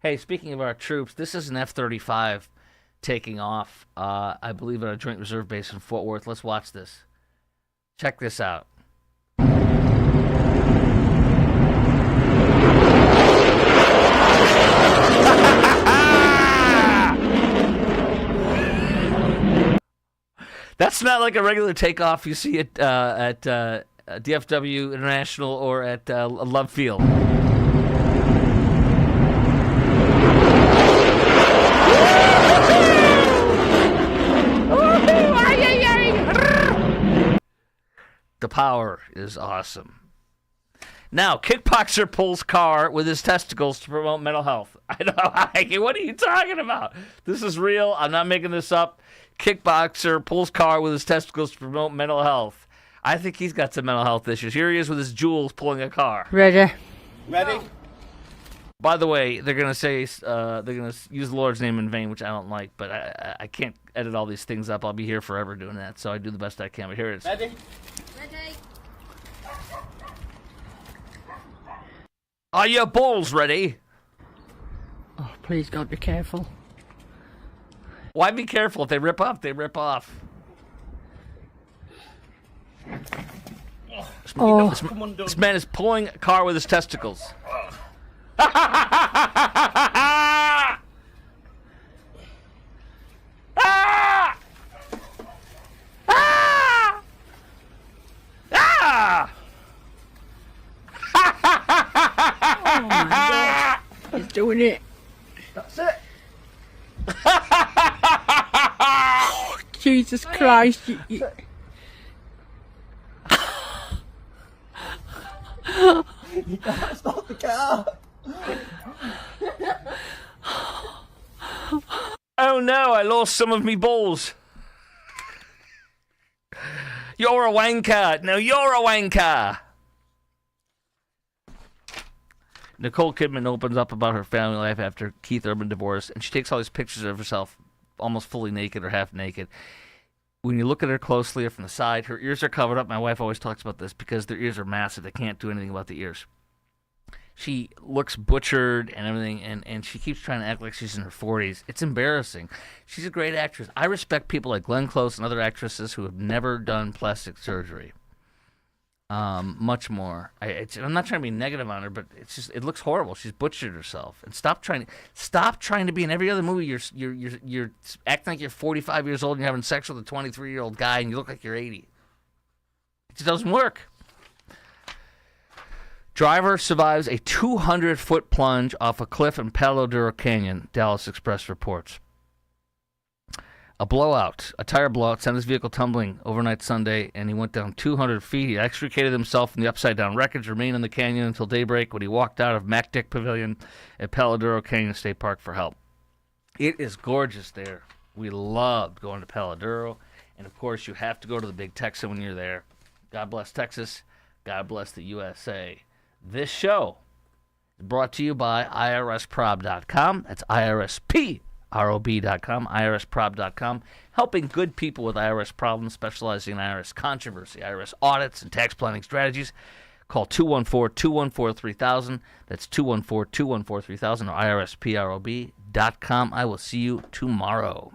Hey, speaking of our troops, this is an F-35 taking off, I believe, at our Joint Reserve Base in Fort Worth. Let's watch this. Check this out. That's not like a regular takeoff you see at DFW International or at Love Field. The power is awesome. Now, kickboxer pulls car with his testicles to promote mental health. I know. What are you talking about? This is real. I'm not making this up. Kickboxer pulls car with his testicles to promote mental health. I think he's got some mental health issues. Here he is with his jewels pulling a car. Ready? By the way, they're gonna say they're gonna use the Lord's name in vain, which I don't like. But I can't edit all these things up. I'll be here forever doing that, so I do the best I can. But here it is. Ready? Are your balls ready? Oh, please God, be careful. Why be careful? If they rip off, they rip off. Oh, This man is pulling a car with his testicles. oh my God. He's doing it. That's it. Oh, Jesus Christ. You can't stop the car. Oh no, I lost some of me balls. You're a wanker. No, you're a wanker. Nicole Kidman opens up about her family life after Keith Urban divorce, and she takes all these pictures of herself almost fully naked or half naked. When you look at her closely or from the side, her ears are covered up. My wife always talks about this because their ears are massive. They can't do anything about the ears. She looks butchered and everything, and she keeps trying to act like she's in her 40s. It's embarrassing. She's a great actress. I respect people like Glenn Close and other actresses who have never done plastic surgery. Much more. I'm not trying to be negative on her, but it's just it looks horrible. She's butchered herself. And stop trying to be in every other movie. You're acting like you're 45 years old and you're having sex with a 23-year-old guy and you look like you're 80. It just doesn't work. Driver survives a 200-foot plunge off a cliff in Palo Duro Canyon, Dallas Express reports. A tire blowout, sent his vehicle tumbling overnight Sunday, and he went down 200 feet. He extricated himself from the upside-down wreckage, remained in the canyon until daybreak when he walked out of Mac Dick Pavilion at Palo Duro Canyon State Park for help. It is gorgeous there. We loved going to Palo Duro, and of course you have to go to the Big Texan when you're there. God bless Texas. God bless the USA. This show is brought to you by IRSprob.com. That's IRSP. ROB.com, IRSprob.com, helping good people with IRS problems, specializing in IRS controversy, IRS audits, and tax planning strategies. Call 214-214-3000. That's 214-214-3000 or IRSPROB.com. I will see you tomorrow.